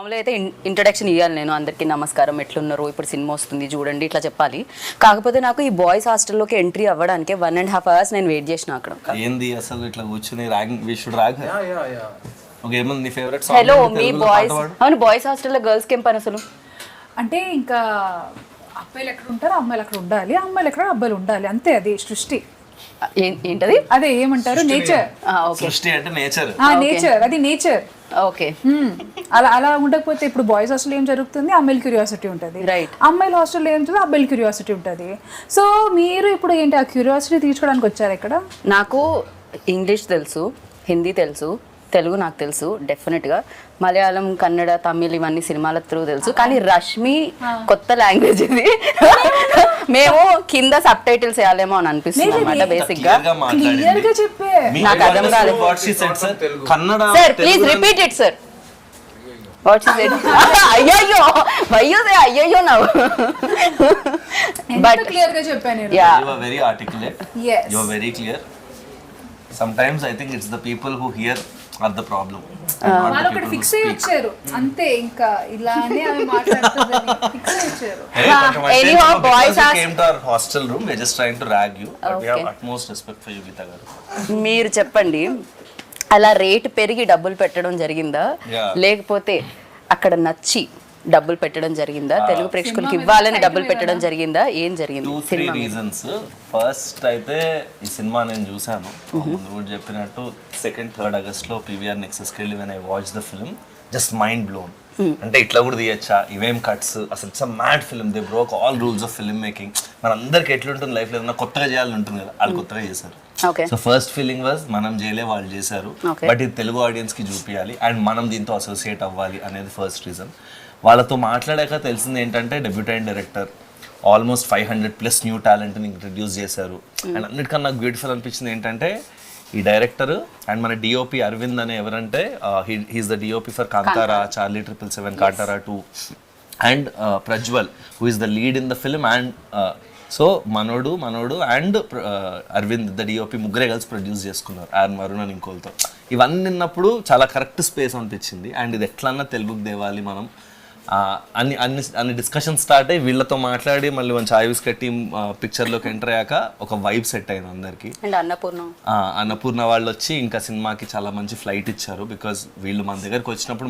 మామూలుగా అయితే ఇంట్రడక్షన్ ఇవ్వాలి, నేను అందరికీ నమస్కారం ఎట్లున్నారు, ఇప్పుడు సినిమా వస్తుంది చూడండి ఇట్లా చెప్పాలి. కాకపోతే నాకు ఈ బాయ్స్ హాస్టల్లోకి ఎంట్రీ అవ్వడానికి 1.5 hours నేను వెయిట్ చేసిన అక్కడ. ఏంది అసలు ఇట్లా కూర్చుని వి షుడ్ రాగ్. ఓకే, ఏమన్నా నీ ఫేవరెట్ సాంగ్? హలో మీ బాయ్స్, అవును బాయ్స్ హాస్టల్లో గర్ల్స్ కి ఏం పని అసలు? అంటే ఇంకా అబ్బాయిలు ఎక్కడ ఉంటారో అమ్మాయిలు అక్కడ ఉండాలి, అమ్మాయిలు ఎక్కడ అబ్బాయిలు ఉండాలి, అంతే. అది సృష్టి. ఏంటది? అదే ఏమంటారు, నేచర్. సృష్టి అంటే నేచర్. నేచర్, అది నేచర్. ఓకే, అలా ఉండకపోతే ఇప్పుడు బాయ్స్ హాస్టల్ ఏం జరుగుతుంది, అమ్మాయిల క్యూరియాసిటీ ఉంటుంది. రైట్. అమ్మాయిల హాస్టల్లో ఏం జరుగుతుంది, అబ్బాయిల క్యూరియాసిటీ ఉంటుంది. సో మీరు ఇప్పుడు ఏంటి ఆ క్యూరియాసిటీ తీర్చుకోవడానికి వచ్చారు ఇక్కడ? నాకు ఇంగ్లీష్ తెలుసు, హిందీ తెలుసు, తెలుగు నాకు తెలుసు డెఫినెట్గా, మలయాళం, కన్నడ, తమిళ్ ఇవన్నీ సినిమాల త్రూ తెలుసు. కానీ రష్మి కొత్త లాంగ్వేజ్ ఇది. మేము కింద సబ్ టైటిల్స్ వేయాలేమో అని అనిపిస్తుంది అన్నమాట బేసిక్ గా. నాకు అర్థం కాలేదు. Sir please repeat it sir. What is it? అయ్యయ్యో అయ్యయ్యో నవ్వు. బట్ క్లియర్ గా చెప్పాను. You are very articulate. You are very clear. Sometimes I think it's the people who hear are the problem. వాళ్ళు ఒకటి ఫిక్స్ అయ్యి వచ్చారు అంతే, ఇంకా ఇలానే అవి మాట్లాడుతుందని ఫిక్స్ అయ్యి వచ్చారు. Anyhow, boys came to our hostel room. We're just trying to rag you. But we have utmost respect for you, Geeta garu. మీరు చెప్పండి, అలా రేట్ పెరిగి డబ్బులు పెట్టడం జరిగిందా, లేకపోతే అక్కడ నచ్చి డబ్బులు పెట్టడం జరిగిందా, తెలుగు ప్రేక్షకులకి ఇవ్వాలని డబ్బులు పెట్టడం జరిగిందా, ఏం జరిగింది? 2-3 reasons. ఫస్ట్ అయితే ఈ సినిమా నేను చూసాను, ముందు కూడా చెప్పినట్టు 2nd-3rd August PVR Nexusకి వెళ్ళి when I watched the film, just mind blown. అంటే ఇట్లా కూడా తీయచ్చా, ఇవేం కట్స్, అసలు it's a mad film. They broke all rules of film making. మన అందరికి ఎట్లుంటుంది లైఫ్లో, ఏదైనా కొత్తగా చేయాలని ఉంటుంది కదా, వాళ్ళు కొత్తగా చేశారు. సో ఫస్ట్ ఫీలింగ్ వాజ్ మనం చేయలే, వాళ్ళు చేశారు, బట్ ఇది తెలుగు ఆడియన్స్ కి చూపించాలి అండ్ మనం దీంతో అసోసియేట్ అవ్వాలి అనేది ఫస్ట్ రీజన్. వాళ్ళతో మాట్లాడాక తెలిసింది ఏంటంటే డెబ్యూటెంట్ డైరెక్టర్, ఆల్మోస్ట్ 500+ న్యూ టాలెంట్ని ఇంట్రడ్యూస్ చేశారు. అండ్ అన్నిటికన్నా నాకు బ్యూటిఫుల్ అనిపించింది ఏంటంటే ఈ డైరెక్టర్ అండ్ మన డిఓపి అరవింద్ అనే ఎవరంటే he's the DOP for Kantara, Charlie 777, Kantara 2 and Prajwal who is the lead in the film. And so మనోడు అండ్ అరవింద్ ద డిఓపి ముగ్గురే కలిసి ప్రొడ్యూస్ చేసుకున్నారు, అండ్ వరుణ్ అని ఇంకోలతో. ఇవన్నీ విన్నప్పుడు చాలా కరెక్ట్ స్పేస్ అనిపించింది. అండ్ ఇది ఎట్లన్నా తెలుగుకి తేవాలి మనం, అన్ని డిస్కషన్ స్టార్ట్ అయ్యి వీళ్ళతో మాట్లాడి మళ్ళీ మంచి ఆయుస్ కట్టి పిక్చర్లోకి ఎంటర్ అయ్యాక ఒక వైబ్ సెట్ అయింది అందరికి. అన్నపూర్ణ వాళ్ళు వచ్చి ఇంకా సినిమాకి చాలా మంచి ఫ్లైట్ ఇచ్చారు. బికాజ్ వీళ్ళు మన దగ్గరికి వచ్చినప్పుడు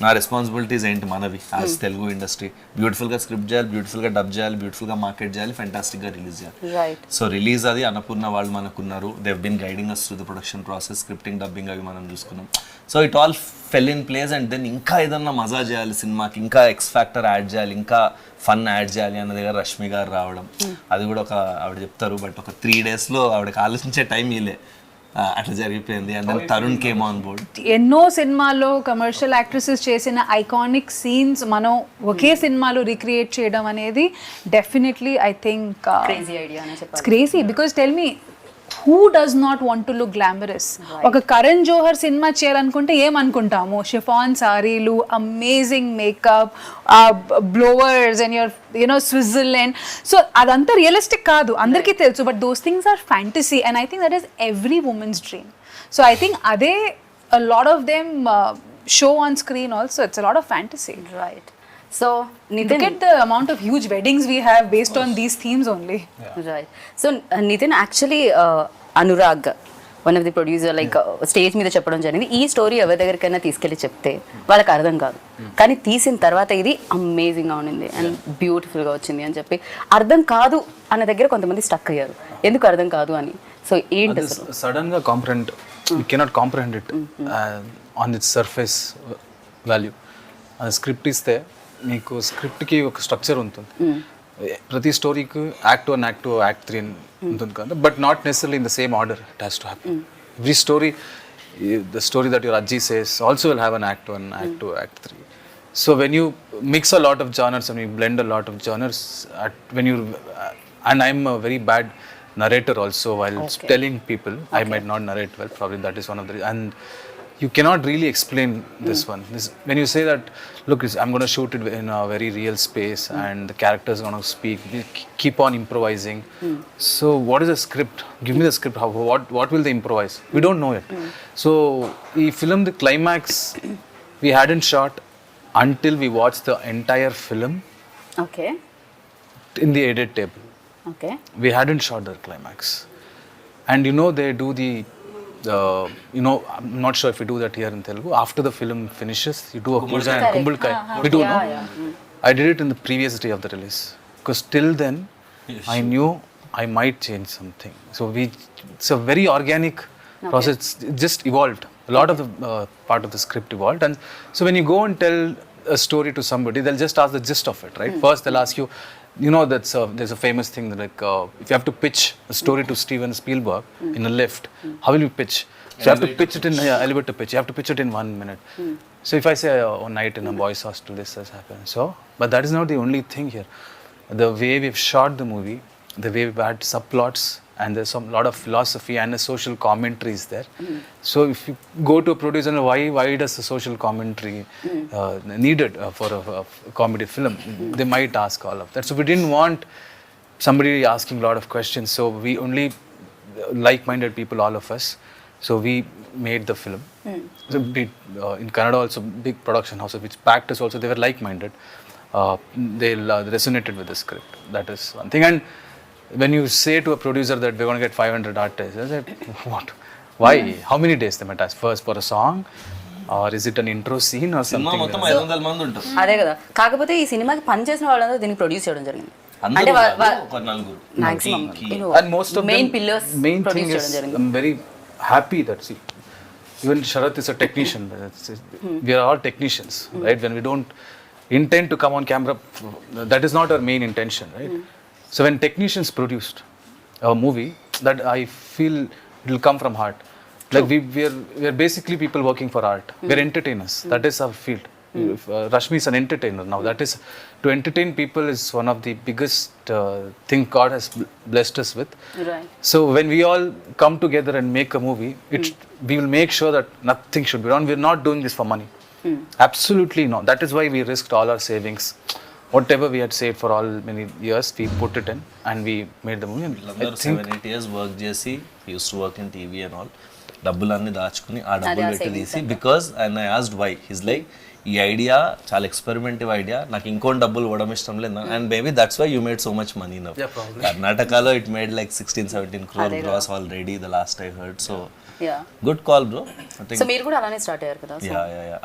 నా రెస్పాన్సిబిలిటీస్ ఏంటి మనవి యాజ్ తెలుగు ఇండస్ట్రీ, బ్యూటిఫుల్గా స్క్రిప్ట్ చేయాలి, బ్యూటిఫుల్గా డబ్ చేయాలి, బ్యూటిఫుల్గా మార్కెట్ చేయాలి, ఫెంటాస్టిక్గా రిలీజ్ చేయాలి. సో రిలీజ్ అది అన్నపూర్ణ వాళ్ళు మనకున్నారు. They've been guiding us to the production process, scripting, dubbing అవి మనం చూసుకున్నాం. So it all fell in place. And then ఇంకా ఏదన్నా మజా చేయాలి సినిమాకి, ఇంకా ఎక్స్ ఫ్యాక్టర్ యాడ్ చేయాలి, ఇంకా ఫన్ యాడ్ చేయాలి అన్న దగ్గర రష్మి గారు రావడం, అది కూడా ఒక ఆవిడ చెప్తారు బట్ ఒక 3 daysలో ఆవిడకి ఆలోచించే టైం ఇలే, అట్లా జరిగిపోయింది. And then Tarun came on board. ఎన్నో సినిమాల్లో కమర్షియల్ యాక్ట్రెసెస్ చేసిన ఐకానిక్ సీన్స్ మనం ఒకే సినిమాలో రీక్రియేట్ చేయడం అనేది definitely I think crazy. Because tell me, who does not want to look glamorous? ఒక కరణ్ జోహర్ సినిమా చేయాలనుకుంటే ఏమనుకుంటాము, షిఫాన్ సారీలు, amazing makeup, blowers and your Switzerland. So అదంతా రియలిస్టిక్ కాదు, అందరికీ తెలుసు, but those things are fantasy and I think that is every women's dream. So I think అదే a lot of them show on screen also. It's a lot of fantasy. Right. So Nithin, look at the amount of huge weddings we have based on these themes only. Right. So Nithin, actually Anurag, one of the producer, like stage మీద చెప్పడం జరిగింది, ఈ story ఎవరి దగ్గరికైనా తీసుకెళ్ళి చెప్తే వాళ్ళకి అర్థం కాదు, కానీ తీసిన తర్వాత ఇది అమేజింగ్గా ఉండింది అండ్ బ్యూటిఫుల్గా వచ్చింది అని చెప్పి. అర్థం కాదు అన్న దగ్గర కొంతమంది స్టక్ అయ్యారు, ఎందుకు అర్థం కాదు అని. సో ఏంటి సడన్గా comprehend, you cannot comprehend it on it's surface value. అది స్క్రిప్ట్ ఇస్తే మీకు స్క్రిప్ట్కి ఒక స్ట్రక్చర్ ఉంటుంది, ప్రతి స్టోరీకి యాక్ట్ 1, యాక్ట్ 2, యాక్ట్ 3 ఉంటుంది కదా, but not necessarily in the same order it has to happen. Every story, the story that your అజ్జీ says also will have an act 1, act 2, act 3. So when you mix a lot of genres and you blend a lot of genres, and I'm a very bad narrator also while telling people. I might not narrate well, probably that is one of the, and you cannot really explain this one. When you say that, look, I'm going to shoot it in a very real space and the characters are going to speak, we keep on improvising. So what is the script? Give me the script. What will they improvise? We don't know it. So the film, the climax we hadn't shot until we watch the entire film okay in the edit table. Okay We hadn't shot the climax. And you know, they do the, you know, I'm not sure if we do that here in Telugu. After the film finishes, you do a puja and kumbulkai. We do, no? I did it in the previous day of the release. Because till then, I knew I might change something. So it's a very organic process. It just evolved. A lot of the part of the script evolved. And so when you go and tell a story to somebody, they'll just ask the gist of it, right? First, they'll ask you, you know, there's a famous thing that like, if you have to pitch a story to Steven Spielberg in a lift, how will you pitch? So you have to pitch it in elevator pitch. You have to pitch it in 1 minute. So if I say one night in a boys' hostel, this has happened. So, but that is not the only thing here. The way we've shot the movie, the way we've had subplots, and there's some lot of philosophy and a social commentary is there. So if you go to a producer, why does the social commentary needed for a comedy film? They might ask all of that. So we didn't want somebody asking a lot of questions. So we only like-minded people, all of us. So we made the film. So in Canada also, big production houses, which packed us also, they were like-minded. They resonated with the script. That is one thing. And when you say to a producer that we're going to get 500 artists, I said, what? Why? How many days they might ask? First for a song? Or is it an intro scene or cinema something? మొత్తం 500 మంది ఉంటారు. అదే కదా. కాకపోతే ఈ సినిమాకి పనిచేసిన వాళ్ళందరూ దీనికి ప్రొడ్యూస్ చేయడం జరిగింది. అందరూ ఒక నలుగురు. Maximum And most of main them, pillars main thing produce చేయడం is, జరిగింది. I'm very happy that, see, even Sharath is a technician. We are all technicians, right? When we don't intend to come on camera, that is not our main intention, right? So when technicians produced a movie, that I feel it will come from heart. Like we are basically people working for art. We are entertainers. That is our field. Rashmi is an entertainer now. That is, to entertain people is one of the biggest thing God has blessed us with. Right. So when we all come together and make a movie, we will make sure that nothing should be wrong. We're not doing this for money. Absolutely not. That is why we risked all our savings. Whatever we had saved for all many years, we put it in and we made the movie. And I think 7-8 years work చేసి he used to work in TV and all, డబ్బులన్నీ దాచుకుని ఆ డబ్బులు పెట్టి తీసి, because and I asked why, his like ఈ idea చాలా experimentive idea, నాకు ఇంకోటి డబ్బులు ఇవ్వడం ఇష్టం లేదు, and maybe that's why you made so much money now. కర్ణాటకలో it made like 16-17 crore gross already, the last I heard. So good call bro. So మీరు కూడా అలానే స్టార్ట్ అయ్యారు కదా.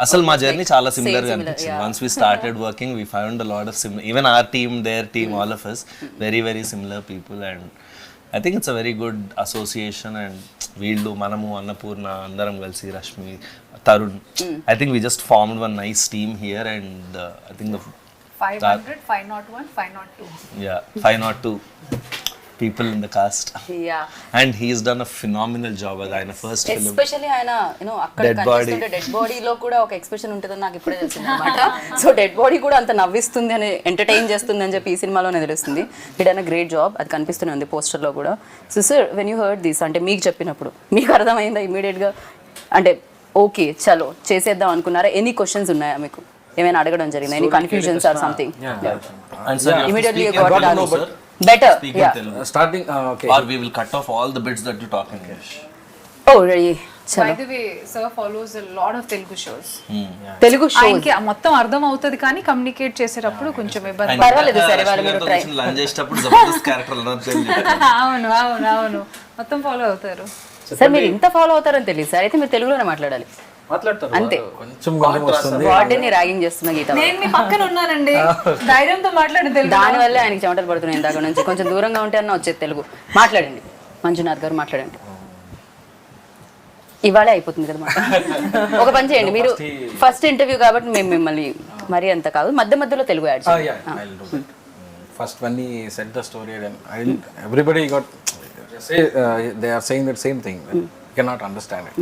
అసలు మా జర్నీ చాలా సిమిలర్ గా అనిపించింది. Once we started working we found a lot of similar, even our team, their team, all of us very similar people, and I think it's a very good association. And వీళ్ళు, మనము, అన్నపూర్ణ అందరం కలిసి, Rashmi, Tarun, I think we just formed one nice team here. And I think 500, 501, 502. 502 people in the cast. And he's done a phenomenal job as ఆయన first film. Especially ఆయన అక్కడ కనిపిస్తుంటే dead బాడీలో కూడా ఒక ఎక్స్ప్రెషన్ ఉంటుందని నాకు ఇప్పుడే తెలిసింది అనమాట. సో డెడ్ బాడీ కూడా అంత నవ్విస్తుంది అని, ఎంటర్టైన్ చేస్తుంది అని చెప్పి ఈ సినిమాలోనే తెలుస్తుంది. హిడ్ అన్ గ్రేట్ జాబ్, అది కనిపిస్తూనే ఉంది పోస్టర్లో కూడా. So sir, when you heard this, అంటే మీకు చెప్పినప్పుడు మీకు అర్థమైందా ఇమీడియట్గా, అంటే ఓకే చలో చేసేద్దాం అనుకున్నారా? ఎనీ క్వశ్చన్స్ ఉన్నాయా మీకు, ఏమైనా అడగడం జరిగిందా, any confusions or something? Immediately you got it answered. Better. Starting okay. Or we will cut off all the bits that you talk in English. Oh really? By the way, sir follows a lot of Telugu shows. Telugu shows ఆయనకి మొత్తం అర్థం అవుతుంది కానీ communicate చేసేటప్పుడు కొంచెం ఇబ్బంది. పర్వాలేదు సరే, వాళ్ళు మీరు ట్రై. లంచ్ చేసేటప్పుడు జబర్దస్త్ క్యారెక్టర్ అవును మొత్తం ఫాలో అవుతారు. సార్ మీరు ఇంత ఫాలో అవుతారని తెలియదు సార్, అయితే మీరు తెలుగులోనే మాట్లాడాలి అంతే. కొంచెం కొంచెం వస్తుంది. వాటిని ర్యాగింగ్ చేస్తున్న గీత, నేను మీ పక్కన ఉన్నానండి, ధైర్యంతో మాట్లాడండి తెలుగు. దాని వల్ల ఆయనకి చెమటలు పడుతున్నాయి ఇందాక నుంచి. కొంచెం దూరంగా ఉంటే అన్న వచ్చేది తెలుగు. మాట్లాడండి మంజునాథ్ గారు, మాట్లాడండి. ఇవాళే అయిపోతుంది కదా మాట. ఒక పని చేయండి, మీరు ఫస్ట్ ఇంటర్వ్యూ కాబట్టి మేము మిమ్మల్ని మరీ అంత కాదు, మధ్య మధ్యలో తెలుగు యాడ్ చేయండి. First when he said the story, everybody got they are saying that same thing. You cannot understand it.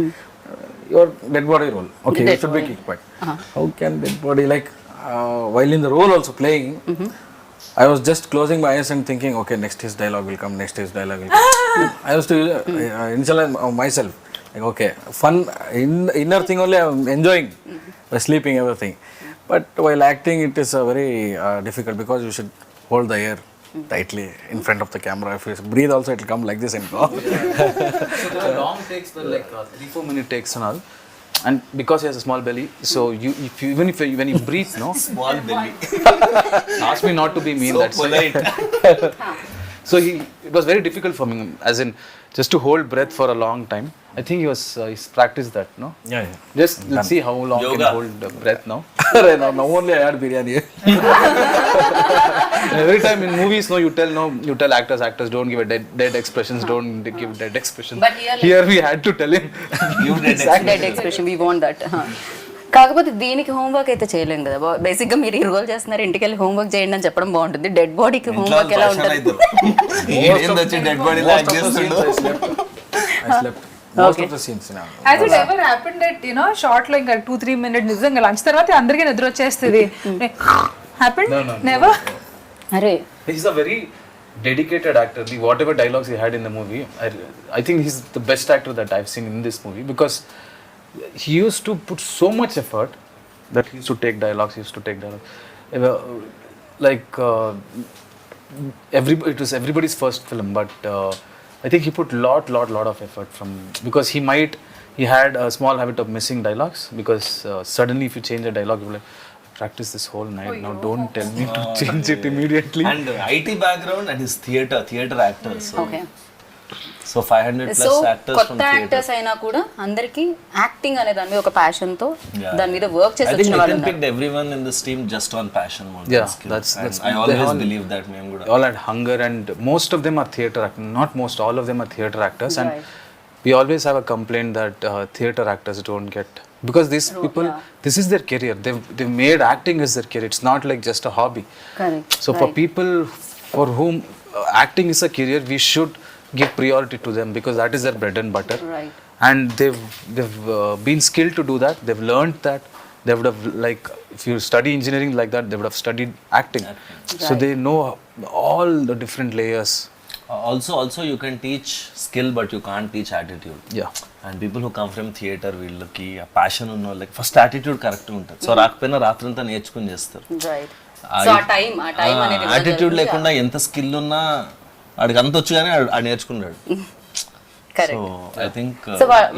Your dead body role, okay, you should be kicked back. How can dead body, like while in the role also playing, I was just closing my eyes and thinking, okay, next his dialogue will come, next his dialogue will come. I was to initialize myself, like okay, fun, inner thing only I'm enjoying, by sleeping everything. But while acting it is very difficult, because you should hold the air tightly in front of the camera. If you breathe also, it will come like this and go. So the long takes were like 3-4 minute takes and all. and because he has a small belly, so when you breathe, no, Small belly. ask me not to be mean. So That's polite. so it was very difficult for me, as in just to hold breath for a long time. I think he's practiced that, no? Yeah. Just let's see how long Yoga. can hold breath now. Now only I had biryani. Every time in movies, no, you tell actors don't give a dead expressions, don't give dead expressions. But here, we had to tell him. You did dead expression we want that. కాకపోతే దీనికి homework అయితే చేయలేం కదా. బేసిక్గా మీరు ఈ role చేస్తున్నారు, ఇంటికి వెళ్ళి హోంవర్క్ చేయండి అని చెప్పడం బాగుంటుంది. డెడ్ బాడీకి హోంవర్క్ ఎలా ఉంటుంది? డెడ్ బాడీ లాగ్ చేస్తుండు. I slept. Most of the scenes now. Has it ever happened that, you know, short లో ఇంకా 2-3 minutes నిజంగా లంచ్ తర్వాత అందరికీ నిద్ర వచ్చేస్తుంది? Happened? No. Never? అరే He's a very dedicated actor. Whatever dialogues he had in the movie, I think he's the best actor that I've seen in this movie, because he used to put so much effort that he used to take dialogues. Like it was everybody's first film, but I think he put lot of effort because he had a small habit of missing dialogues, because suddenly if you change a dialogue, you'll be like, practice this whole night. Now don't tell me to change it immediately. And IT background and his theater actor. Okay. So 500 so plus actors from కొత్త theater. Actors అయినా కూడా అందరికి acting అనే దాని మీద ఒక passion తో దాని మీద వర్క్ చేసి I think వచ్చిన వాళ్ళు Nithin ఉన్నారు. picked everyone in this team just on passion more Yeah, than skill. that's- And I they always all- believe that మేము కూడా. They all had hunger, and most of them are theater actors. Not most, all of them are theater actors. And Right. we always have a complaint that theater actors don't get, because these people, this is their career. They've made acting as their career. It's not like just a hobby. Correct. So for people for whom acting is a career, we should give priority to them, because that is their bread and butter. Right. And they've been skilled to do that. They've learned that. They would have, like, if you study engineering like that, they would have studied acting. So they know all the different layers. Also you can teach skill but you can't teach attitude. Yeah. And people who come from theater, వీళ్ళకి ఆ passion ఉన్న వాళ్ళకి first attitude correct ఉంటుంది. So రాకపోయినా రాత్రంతా నేర్చుకుని చేస్తారు. Right. So ఆ టైం అనేది యాటిట్యూడ్ లేకుండా ఎంత స్కిల్ ఉన్నా ఆడికి అంత వచ్చు కానీ ఆడు నేర్చుకున్నాడు. సో ఐ థింక్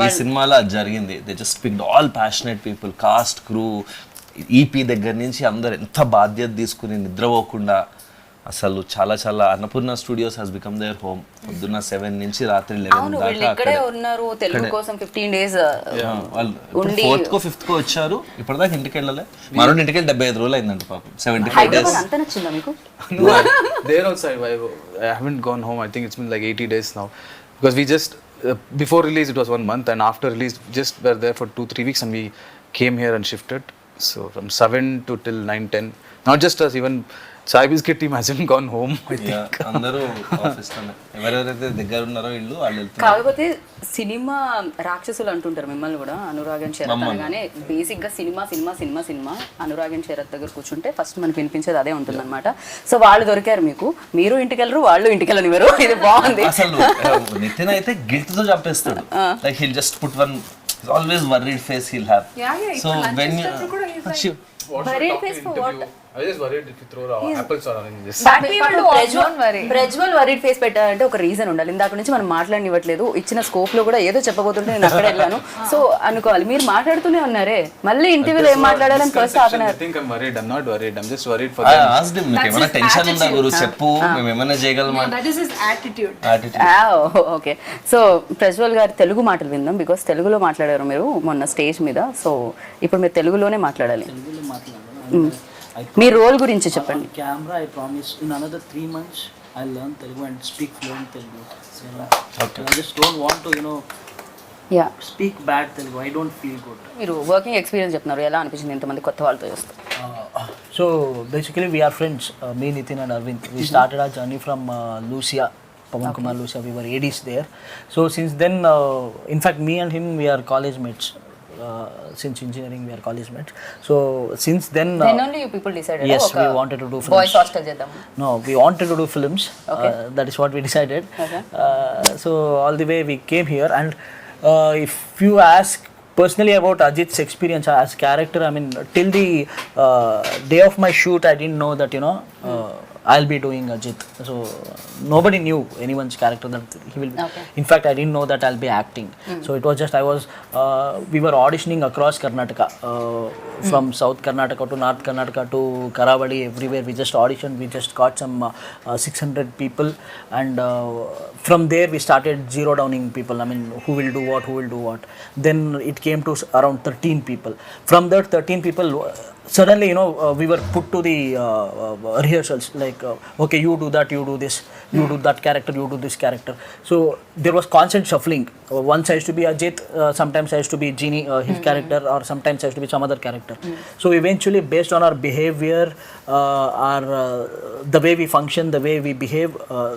ఈ సినిమాలో అది జరిగింది. They just picked all passionate people, cast, crew, EP దగ్గర నుంచి అందరు ఎంత బాధ్యత తీసుకుని నిద్రపోకుండా అసలు చాలా Annapurna studios has become their home. పొద్దున్న 7 నుంచి రాత్రి 11 దాకా ఇక్కడే ఉన్నారు. తెలుగు కోసం 15 days వాళ్ళు 4th కో 5th కో వచ్చారు. ఇప్పటిదాకా ఇంటికి వెళ్ళలే. మనోడి ఇంటికి వెళ్ళి 75 రోజులు అయిందంట పాపం. 75 days. హైదరాబాద్ అంత నచ్చిందా మీకు? No, there also I haven't gone home. I think it's been like 80 days now, because we just before release it was 1 month, and after release just were there for 2-3 weeks, and we came here and shifted. So from 7 to till 9-10, not just us, even Chai Biscuit team hasn't gone home, I think. అందరూ office లోనే, ఎవరెవరైతే దగ్గర ఉన్నారో ఇల్లు వాళ్ళు వెళ్తున్నారు. కాకపోతే cinema రాక్షసులు అంటుంటారు మిమ్మల్ని కూడా, అనురాగన్ శరత్ అనగానే. బేసిక్ గా సినిమా అనురాగన్ శరత్ దగ్గర కూర్చుంటే ఫస్ట్ మనకు వినిపించేది అదే ఉంటుంది అనమాట. సో వాళ్ళు దొరికారు మీకు, మీరు ఇంటికి వెళ్ళరు, వాళ్ళు ఇంటికి వెళ్ళనివ్వరు. ఇది బాగుంది. అసలు నితిన్ అయితే గిల్ట్ తో చంపేస్తాడు. Like he'll just put one always worried face he'll have. So when Worried face for what? I just worried if you throw apples or oranges. Prajwal worried face పెట్టాలంటే ఒక రీజన్ ఉండాలి. ఇందాక నుంచి మనం మాట్లాడనివ్వట్లేదు. ఇచ్చిన స్కోప్ లో కూడా ఏదో చెప్పబోతుంటే నేను అక్కడ వెళ్ళాను. సో అనుకోవాలి, మీరు మాట్లాడుతూనే ఉన్నారే. మళ్ళీ ఇంటర్వ్యూలో ఏం మాట్లాడాలని first I think I'm worried. I'm not worried. I'm just worried for I them. asked him, మీకు ఏమైనా టెన్షన్ ఉందా గురు చెప్పు, మేము ఏమైనా చేయగలమా. That is his attitude. Okay. So Prajwal గారి తెలుగు మాటలు విందాం, బికాస్ తెలుగులో మాట్లాడారు మీరు మొన్న స్టేజ్ మీద. సో ఇప్పుడు మీరు తెలుగులోనే మాట్లాడాలి. మీ రోల్ గురించి చెప్పండి. Camera, I promise in another 3 months I'll learn Telugu and speak fluent Telugu. So, okay. I just don't want to, yeah, speak bad Telugu. I don't feel good. మీరు working experience చెప్తున్నారు, ఎలా అనిపించింది ఇంతమంది కొత్త వాళ్ళతో చేస్తారు? So basically we are friends, me, Nithin and Arvind. We started our journey from Lucia, Pawan Kumar Lucia. We were ADs there. So since then, in fact me and him, we are college mates. Since engineering we are college mates. So since then, Then only you people decided. yes, we wanted to do films. Boys hostel చేద్దాం. No, we wanted to do films. That is what we decided. Okay. So all the way we came here, and if you ask personally about Ajit's experience as character, I mean till the day of my shoot I didn't know that I'll be doing Ajit. So nobody knew anyone's character that he will be. Okay. In fact, I didn't know that I'll be acting. So it was just we were auditioning across Karnataka, from South Karnataka to North Karnataka to Karavali, everywhere. We just auditioned. We just got some 600 people, and from there we started zero downing people. I mean, who will do what. Then it came to around 13 people. From that 13 people, suddenly, we were put to the rehearsals, like, okay, you do that, you do this, you do that character, you do this character. So there was constant shuffling. Once I used to be Ajit, sometimes I used to be Genie, his character, or sometimes I used to be some other character. So eventually, based on our behavior, the way we function, the way we behave,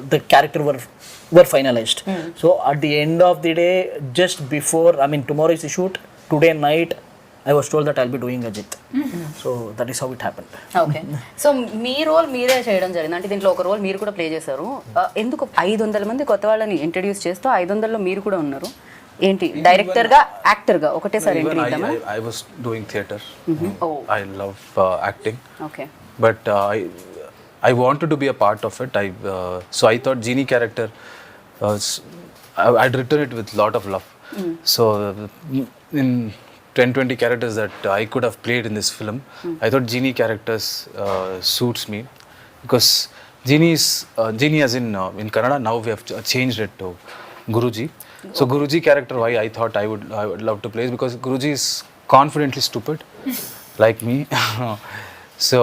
the character were finalized. So at the end of the day, just before, I mean, tomorrow is the shoot, today night, I was told that I'll be doing Ajit. So that is how it happened. Okay so మీ role మీరే చేయడం జరిగింది అంటే దీంట్లో ఒక role మీరు కూడా play చేశారు ఎందుకు 500 మంది కొత్త వాళ్ళని ఇంట్రడ్యూస్ చేస్తూ 500లో మీరు కూడా ఉన్నారు ఏంటి డైరెక్టర్ గా యాక్టర్ గా ఒకటేసారి ఎంట్రీ ఇద్దామా I was doing theatre. I love acting. Okay But I wanted to be a part of it. So I thought Genie character, I'd written it with lot of love. So in 10-20 characters that I could have played in this film, I thought Genie characters suits me because Genie as in Kannada, now we have changed it to Guruji. So Guruji character, why I thought I would love to play is because Guruji is confidently stupid like me. So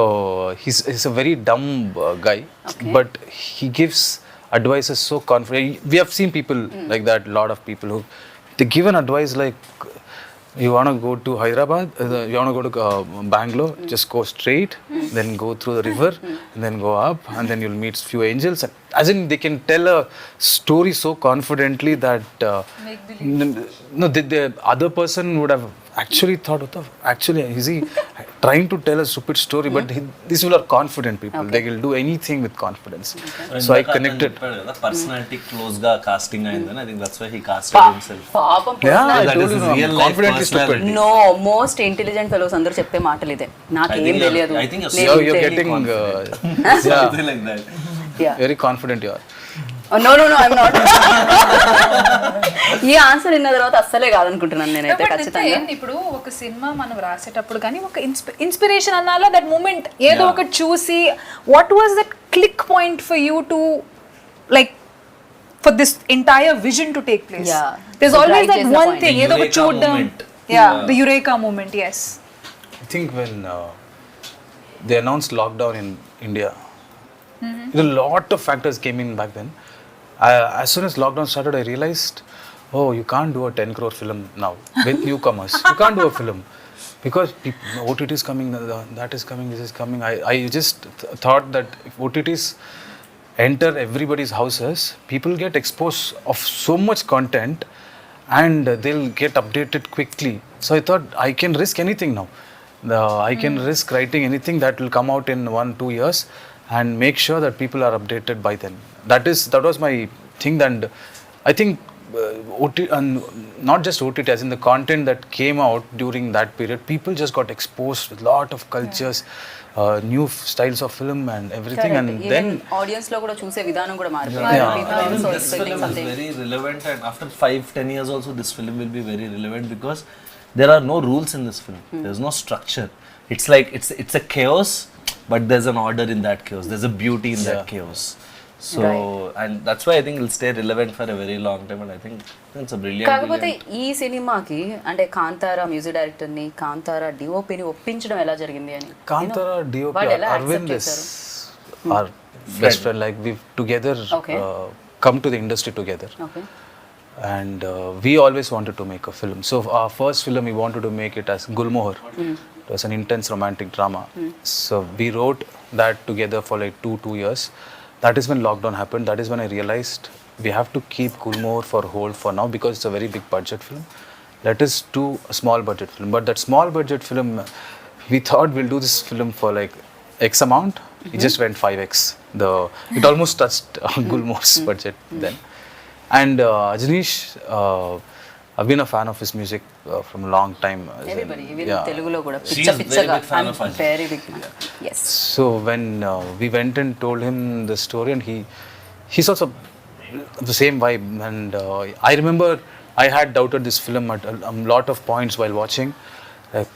he's a very dumb guy, but he gives advices so confident. We have seen people like that, lot of people who they give an advice like, you want to go to Hyderabad, you want to go to Bangalore, just go straight, then go through the river, and then go up, and then you'll meet few angels. As in, they can tell a story so confidently that the other person would have actually thought, actually, is he trying to tell a stupid story? But these people are confident people. They will do anything with confidence. So I connected. Personality close ga casting ayindani. I think that's why he casted himself. పాపం Yeah, I That told is you, his no, real life confidently stupid. personality. No most intelligent fellows అందరూ చెప్పే మాటలు ఇదే నాకేం తెలియదు I think You're getting something like that. very confident you are. No I'm not ఈ answer విన్న తర్వాత అస్సలే కాదనుకుంటున్నాను నేనైతే ఖచ్చితంగా ఇప్పుడు ఒక సినిమా మనం రాసేటప్పుడు కానీ ఒక ఇన్స్పిరేషన్ అన్నాలో దట్ మూమెంట్ ఏదో ఒకటి చూసి what was that click point for you to like for this entire vision to take place there is always that one thing ఏదో ఒకటి చూడడం the eureka moment yes I think when they announced lockdown in India, a lot of factors came in back then. As soon as lockdown started, I realized, oh, you can't do a 10 crore film now with newcomers. You can't do a film because OTT is coming, that is coming, this is coming. I just thought that if OTTs enter everybody's houses, people get exposed of so much content and they'll get updated quickly. So I thought I can risk anything now. I can risk writing anything that will come out in 1-2 years and make sure that people are updated by then. That was my thing, and I think OTT, and not just OTT, as in the content that came out during that period, people just got exposed with lot of cultures, new styles of film and everything. And then audience లో కూడా చూసే విధానం కూడా Even మారిపోయింది this film is very relevant, and after 5-10 years also this film will be very relevant because there are no rules in this film. There's no structure. It's like it's a chaos, but there's an order in that chaos. There's a beauty in that chaos. So and that's why I think it'll stay relevant for a very long time, and I think it's a brilliant. కాకపోతే ఈ సినిమాకి అంటే Kantara music director ని కాంతారా డిఓపిని ఒప్పించడం ఎలా జరిగింది అని Kantara DOP వాళ్ళు ఎలా Arvind accept is చేశారు? our best friend. Like we've together come to the industry together. Okay And we always wanted to make a film. So our first film, we wanted to make it as Gulmohar. It was an intense romantic drama. So we wrote that together for like 2 years. That is when lockdown happened. That is when I realized we have to keep Gulmohar for hold for now because it's a very big budget film. Let us do a small budget film. But that small budget film, we thought we'll do this film for like X amount. It just went 5x. It almost touched Gulmohar's budget then. And Ajanish, I've been a fan of his music from a long time. Everybody, even Yeah. Telugulo కూడా She పిచ్చ is పిచ్చగా. very big fan I'm of Ajay. very big fan. Yes. So when we went and told him the story, and he's also the same vibe. And I remember I had doubted this film at a lot of points while watching.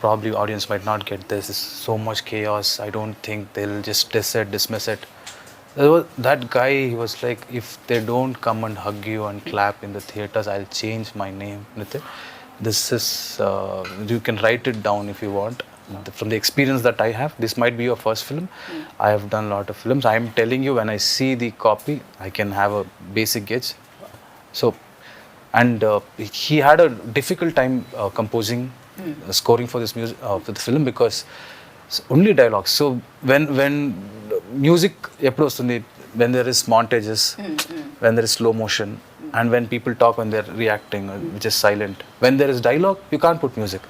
Probably audience might not get this. There's so much chaos. I don't think they'll just dismiss it. That guy, he was like, if they don't come and hug you and clap in the theaters, I'll change my name. Nithin, this is, you can write it down if you want. From the experience that I have, this might be your first film. I have done a lot of films. I am telling you, when I see the copy, I can have a basic gauge. So, and he had a difficult time composing, scoring for this music, for the film, because it's only dialogues. So when music eppudu vastundi, when there is montages, when there is slow motion, and when people talk when they're reacting, which is silent. When there is dialogue, you can't put music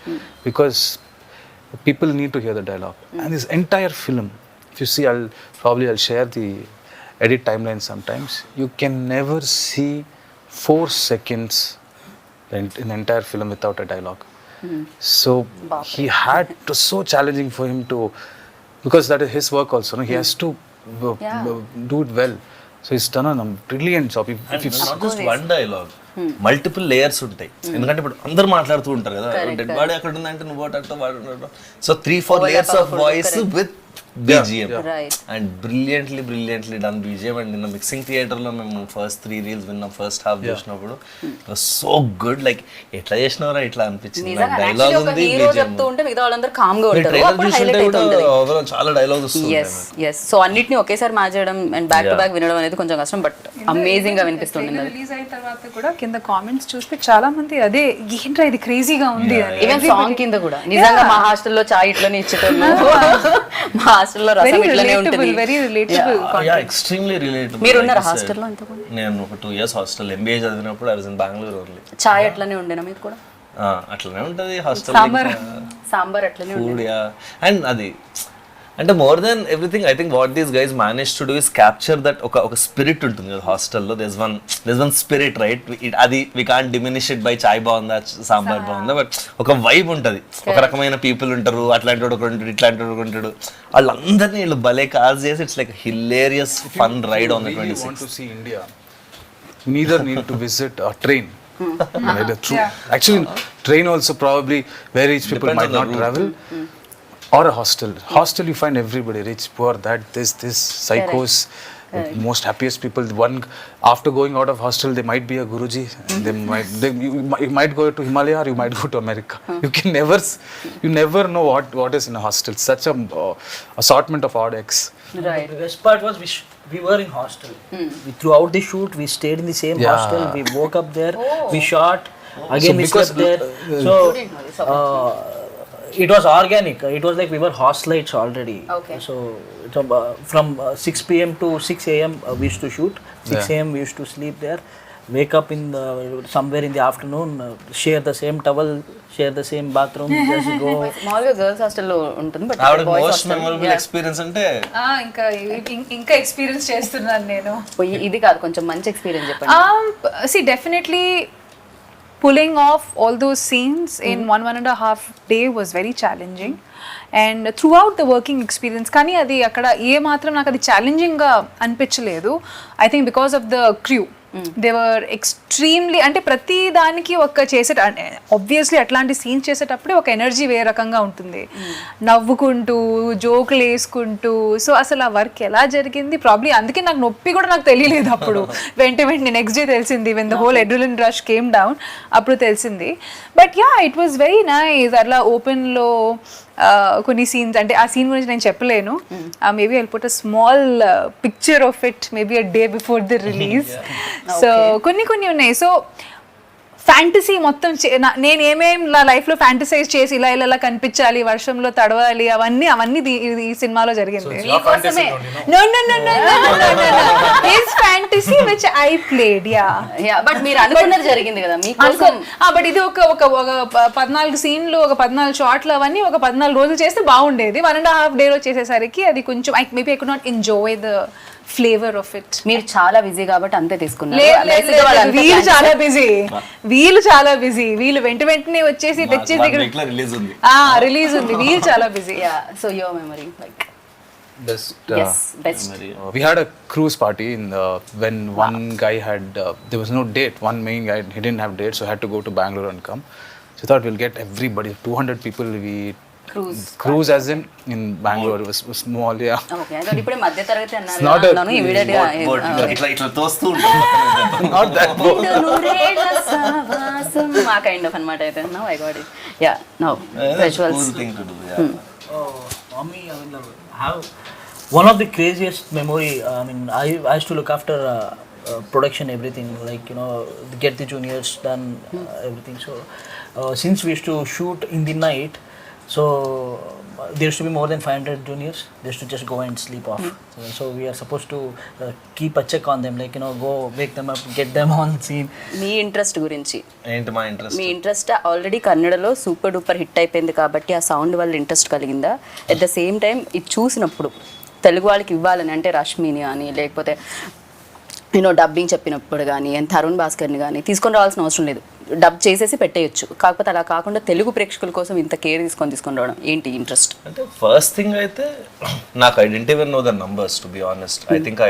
because people need to hear the dialogue. And this entire film, if you see, I'll share the edit timeline sometimes. You can never see 4 seconds in the entire film without a dialogue. So he had to, so challenging for him to, because that is his work also, no? He has to do it well. So he's done a brilliant job. And not just one dialogue, multiple layers ఉంటాయి. ఎందుకంటే ఇప్పుడు అందరు మాట్లాడుతూ ఉంటారు కదా, dead body అక్కడ ఉందంటే నువ్వు అట్లా వాడు. So 3-4 layers of voice with BGM. And brilliantly done BGM. And నిన్న మిక్సింగ్ థియేటర్ లో మేము ఫస్ట్ 3 reels విన్నాం, ఫస్ట్ హాఫ్ చూసినప్పుడు it was so good. Like ఎట్లా చేసినారా ఇట్లా అనిపించింది. డైలాగ్ ఉంది, హీరో చెప్తూ ఉంటే మిగతా వాళ్ళందరూ కామ్ గా ఉంటారు. అప్పుడు హైలైట్ అవుతుంది. చాలా డైలాగ్స్ వస్తాయి. yes సో అన్నిటిని ఒకేసారి మార్చడం అండ్ బ్యాక్ టు బ్యాక్ వినడం అనేది కొంచెం కష్టం, బట్ అమేజింగ్ గా వినిపిస్తుంది. రిలీజ్ అయిన తర్వాత కూడా కింద కామెంట్స్ చూస్తే చాలా మంది అదే ఏంట్రా ఇది క్రేజీగా ఉంది అని. ఈవెన్ సాంగ్ కింద కూడా నిజంగా మా హాస్టల్లో చాయ్ ఇట్లనే ఇచ్చేటోళ్ళు, మా హాస్టల్లో రసం ఇట్లనే ఉంటుంది. Very relatable. Yeah extremely relatable. మీరు ఉన్నారా హాస్టల్లో ఇంతకు? నేను ఒక 2 years హాస్టల్ ఎంబీఏ చదివినప్పుడు I was in Bengaluru only. చాయ్ అట్లనే ఉండేనా మీకు కూడా? అట్లనే ఉంటుంది హాస్టల్. సాంబార్ అట్లనే ఫుడ్ యా. అండ్ అది అంటే more than everything I think what these guys manage to do is capture that ఒక స్పిరిట్ ఉంటుంది కదా హాస్టల్లో. This one spirit right. అది we can't diminish it by చాయ్ బాగుందా సాంబార్ బాగుందా, బట్ ఒక వైబ్ ఉంటుంది. ఒక రకమైన పీపుల్ ఉంటారు, అట్లాంటి వాడు ఒకటి ఉంటాడు, ఇట్లాంటి వాడు ఒకటి ఉంటాడు. వాళ్ళందరినీ వీళ్ళు భలే కాజ్ చేసి it's like hilarious fun ride on the 26th. Want to see India, you neither need to visit a train. Actually, train also probably where rich people Depends might on the not route. travel. Or a hostel. Hostel, you find everybody, rich, poor, that, this, psychos, most happiest people. One, after going out of hostel, they might be a Guruji. You might go to Himalaya, or you might go to America. You never know what is in a hostel. Such a assortment of odd eggs. Right. The best part was we were in hostel. Throughout the shoot, we stayed in the same hostel. We woke up there. We shot. Again, we slept there. So. It was organic. It was like we were hostelites already. Okay. So from 6 p.m. to 6 a.m. We used to shoot. 6 a.m. we used to sleep there. Wake up somewhere in the afternoon. Share the same towel. Share the same bathroom. Just go. మామూలుగా girls హాస్టల్లో ఉంటుంది, but ఆవిడ most memorable experience అంటే ఇంకా experience చేస్తున్నాను నేను. ఇది కాదు, కొంచెం మంచి ఎక్స్పీరియన్స్ చెప్పండి. See, definitely pulling off all those scenes in 1.5 day was very challenging. And throughout the working experience, కానీ అది అక్కడ ఏ మాత్రం నాకు అది ఛాలెంజింగ్గా అనిపించలేదు. I think because of the crew. They were extremely, అంటే ప్రతి దానికి ఒక ఆబ్వియస్లీ అట్లాంటి సీన్స్ చేసేటప్పుడే ఒక ఎనర్జీ వేరే రకంగా ఉంటుంది, నవ్వుకుంటూ జోకులు వేసుకుంటూ. సో అసలు ఆ వర్క్ ఎలా జరిగింది ప్రాబ్లీ అందుకే నాకు నొప్పి కూడా నాకు తెలియలేదు అప్పుడు. వెంటనే నెక్స్ట్ డే తెలిసింది, when the whole adrenaline rush came down, అప్పుడు తెలిసింది. But yeah, it was very nice. అట్లా ఓపెన్లో కొన్ని సీన్స్, అంటే ఆ సీన్ గురించి నేను చెప్పలేను. Maybe I'll put a small picture of it maybe a day before the release. So కొన్ని ఉన్నాయి. సో ఫ్యాంటసీ మొత్తం నేను ఏమేం నా లైఫ్లో ఫ్యాంటసైజ్ చేసి ఇలా కనిపించాలి, వర్షంలో తడవాలి, అవన్నీ ఈ సినిమాలో జరిగింది. His fantasy which I played. Yeah, but మీరు అనుకున్నది జరిగింది కదా మీకోసం. బట్ ఇది ఒక 14 సీన్లు, ఒక 14 షాట్లు, అవన్నీ ఒక 14 రోజులు చేస్తే బాగుండేది. 1.5 day చేసేసరికి అది కొంచెం maybe I could not enjoy the flavour of it. మీరు చాలా బిజీ కాబట్టి అంతే తీసుకున్నారు. వీళ్ళు చాలా బిజీ, వీళ్ళు వెంటనే వచ్చేసి తెచ్చేసి రిలీజ్ ఉంది, రిలీజ్ ఉంది, వీళ్ళు చాలా busy. So your memory like Best. best. We had a cruise party when one guy had there was no date. One main guy, he didn't have date, so had to go to Bangalore and come. So I thought we'll get everybody, 200 people. We cruise as in Bangalore. It was small, yeah. Okay, I ఇప్పుడే మధ్య తరగతి It's not a అన్నాను immediate గా ఇట్లా తోస్తూ ఉంటుంది. not that boat. ఆ kind of అన్నమాట. అయితే now I got it. Yeah now Prajwal's Cool thing to do, yeah. For me, I mean, have one of the craziest memory. I mean, I used to look after production, everything, like, you know, get the juniors done, everything. So since we used to shoot in the night, so there used to be more than 500 juniors. They used to just go and sleep off. So we are supposed to keep a check on them, like, you know, go wake them up, get them on scene. Me interest గురించి. ఏంటి మా interest? మీ interest already కన్నడలో super duper hit అయిపోయింది కాబట్టి ఆ sound వల్ల interest కలిగిందా? At the same time ఇది చూసినప్పుడు తెలుగు వాళ్ళకి ఇవ్వాలని, అంటే రష్మిని కానీ లేకపోతే నేను డబ్బింగ్ చెప్పినప్పుడు కానీ తరుణ్ భాస్కర్ని కానీ తీసుకొని రావాల్సిన అవసరం లేదు, డబ్ చేసేసి పెట్టేయచ్చు. కాకపోతే అలా కాకుండా తెలుగు ప్రేక్షకుల కోసం ఇంత కేర్ తీసుకొని రావడం ఏంటి ఇంట్రెస్ట్? అంటే ఫస్ట్ థింగ్ అయితే నాకు I didn't even know the numbers, to be honest. I think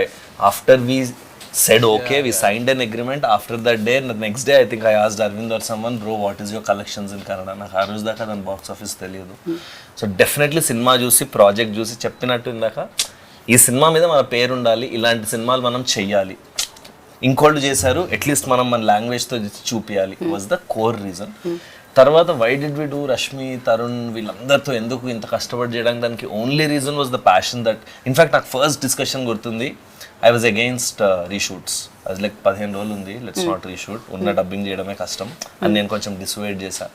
after we said okay, we signed an agreement. After that day, the next day, I think I asked Arvind or someone, bro, what is your collections in Kannada? నాకు ఆ రోజు దాకా దాని box office తెలియదు. So definitely cinema చూసి project చూసి చెప్పినట్టు ఇందాక ఈ సినిమా మీద మన పేరు ఉండాలి, ఇలాంటి సినిమాలు మనం చెయ్యాలి, ఇంకోళ్ళు చేశారు అట్లీస్ట్ మనం మన లాంగ్వేజ్తో చూపించాలి, వాజ్ ద కోర్ రీజన్. తర్వాత why did we do Rashmi, Tarun వీళ్ళందరితో ఎందుకు ఇంత కష్టపడి చేయడానికి, దానికి only reason was the passion that in fact నాకు ఫస్ట్ డిస్కషన్ గుర్తుంది, ఐ వాజ్ అగెయిన్స్ట్ రీషూట్స్. అది లైక్ 15 రోజులు ఉంది, లెట్స్ నాట్ రీషూట్, ఉన్న డబ్బింగ్ చేయడమే కష్టం అని నేను కొంచెం డిసైడ్ చేశా.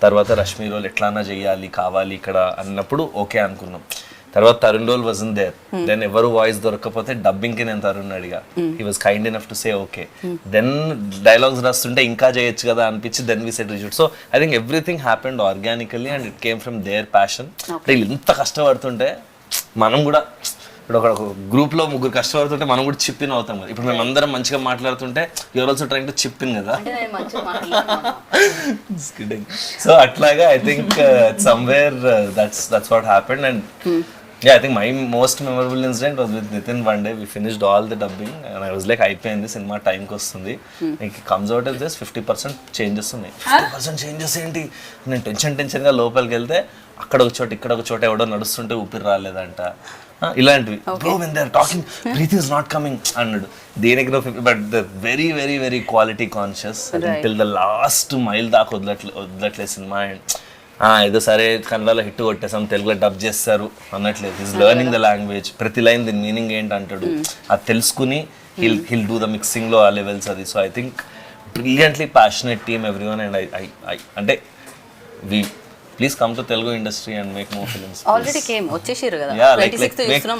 తర్వాత రష్మి రోల్ ఎట్లానా చేయాలి కావాలి ఇక్కడ అన్నప్పుడు ఓకే అనుకున్నాం. తర్వాత Tarun role was in there, then ఎవరు వాయిస్ దొరకకపోతే డబ్బింగ్కి నేను తరుణ్ అడిగా, he was kind enough to say okay. Then dialogues రాస్తుంటే ఇంకా చేయొచ్చు కదా అనిపించి then we said reshoot. So I think everything happened organically and it came from their passion. వీళ్ళు ఇంత కష్టపడుతుంటే మనం కూడా ఇప్పుడు ఒక గ్రూప్లో 3 కష్టపడుతుంటే మనం కూడా చిప్పిన్ అవుతాం కదా. ఇప్పుడు మేము అందరం మంచిగా మాట్లాడుతుంటే యూఆర్ ఆల్సో ట్రైంగ్ టు చిప్పిన్ కదా. సో అట్లాగా I think somewhere that's what happened. And yeah, I think my most memorable incident was with Nithin. One day we finished all the dubbing and I was like, అయిపోయింది cinema టైంకి వస్తుంది, నీకు comes out as this 50% changes ఉన్నాయి. 50% changes ఏంటి? నేను టెన్షన్గా లోపలికి వెళ్తే అక్కడ ఒక చోట ఇక్కడ ఒక చోట ఎవడో నడుస్తుంటే ఊపిరి రాలేదంట, ఇలాంటివి. Bro when they are talking breath is not coming అన్నాడు. దేనికి but the very very very quality conscious till the last mile దాకా వదలట్లేదు సినిమా. అండ్ ఏదో సరే కన్నడలో హిట్ కొట్టేసాం తెలుగులో డబ్ చేస్తారు అన్నట్లేదు. ఈజ్ లెర్నింగ్ ద లాంగ్వేజ్, ప్రతి లైన్ దీని మీనింగ్ ఏంటి అంటాడు, అది తెలుసుకుని హిల్ డూ ద మిక్సింగ్లో ఆ లెవెల్స్ అది. So I think brilliantly passionate team everyone. And I అంటే we please come to Telugu industry and make more films. Already came వచ్చేసారు కదా, yeah, like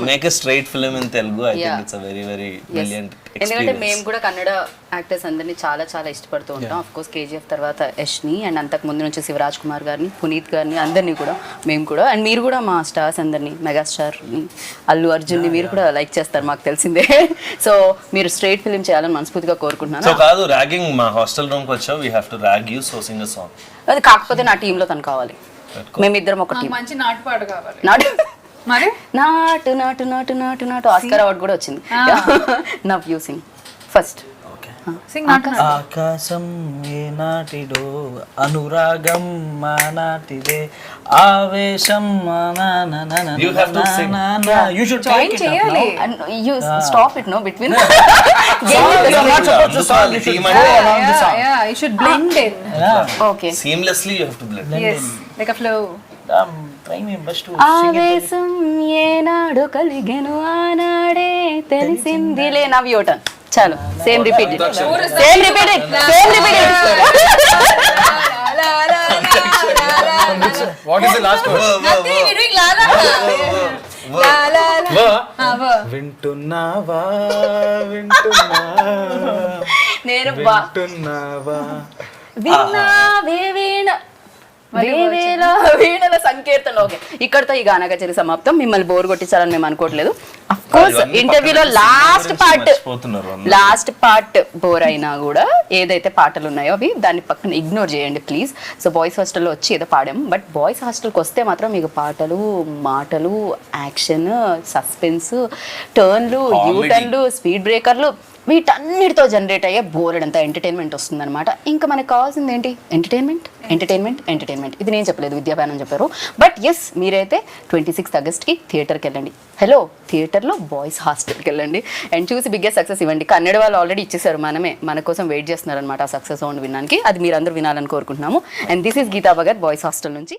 make a straight film in Telugu. I think it's a very very brilliant experience. ఎందుకంటే మేము కూడా Kannada actors అందరినీ చాలా చాలా ఇష్టపడుతూ ఉంటాం. ఆఫ్ కోర్స్ కేజీఎఫ్ తర్వాత యష్ని అండ్ అంతకు ముందు నుంచి శివరాజ్ కుమార్ గారిని, పునీత్ గారిని, అందరినీ కూడా మేము కూడా. అండ్ మీరు కూడా మా స్టార్స్ అందరినీ, మెగాస్టార్ని, అల్లు అర్జున్ని మీరు కూడా లైక్ చేస్తారు మాకు తెలిసిందే. సో మీరు స్ట్రైట్ ఫిల్మ్ చేయాలని మనస్ఫూర్తిగా కోరుకుంటున్నాను. సో కాదు ర్యాగింగ్, మా హాస్టల్ రూమ్కి వచ్చావు, we have to rag you, so Singh a song. అది కాకపోతే నా టీంలో తను కావాలి, మేమిద్దరం ఒక టీం. మంచి నాటుపాడు కావాలి. మరి నాటు నాటు నాటు నాటు నాటు ఆస్కార్ అవార్డు కూడా వచ్చింది. Now you sing first. ఆకాశం ఏ నాటిదో అనురాగం మా నాటిదే ఆవేశం You have to sing. You should join చేయాలి. You stop it no between. You should blend in. Okay Seamlessly you have to blend. Yes, like a flow. I'm trying my best to sing it. ఆవేశం ఏనాడు కలిగెను ఆనాడే తెలిసిందిలే. Now your turn. చాలు, same repeat it, same repeat it, same repeat it. What is the last word? Nothing, we're doing la la la la la. వింటున్నావా వింటున్నావా నేను వింటున్నావా విన్నావే వీణ వేవేల వీణల సంకీర్తన. ఓకే, ఇక్కడతో ఈ గానా కచేరీ సమాప్తం. మిమ్మల్ని బోర్ కొట్టించాలని మేము అనుకోవట్లేదు. అఫ్ కోర్స్ ఇంటర్వ్యూలో లాస్ట్ పార్ట్ బోర్ అయినా కూడా ఏదైతే పాటలు ఉన్నాయో అవి దాన్ని పక్కన ఇగ్నోర్ చేయండి ప్లీజ్. సో బాయ్స్ హాస్టల్లో వచ్చి ఏదో పాడాము, బట్ బాయ్స్ హాస్టల్కి వస్తే మాత్రం మీకు పాటలు, మాటలు, యాక్షన్, సస్పెన్స్, టర్న్లు, యూటర్న్లు, స్పీడ్ బ్రేకర్లు, వీటన్నిటితో జనరేట్ అయ్యే బోర్డంత ఎంటర్టైన్మెంట్ వస్తుందన్నమాట. ఇంకా మనకు కావాల్సింది ఏంటి? Entertainment, entertainment, entertainment. ఇది నేను చెప్పలేదు, విద్యాభానం చెప్పారు. బట్ ఎస్, మీరైతే 26th ఆగస్ట్కి థియేటర్కి వెళ్ళండి. హలో, థియేటర్లో బాయ్స్ హాస్టల్కి వెళ్ళండి అండ్ చూసి బిగ్గెస్ట్ సక్సెస్ ఇవ్వండి. కన్నడ వాళ్ళు ఆల్రెడీ ఇచ్చేసారు, మన కోసం వెయిట్ చేస్తున్నారు అనమాట ఆ సక్సెస్ సౌండ్ వినడానికి. అది మీరందరూ వినాలని కోరుకుంటున్నాము. And this is Geetha Bhagat boys hostel నుంచి.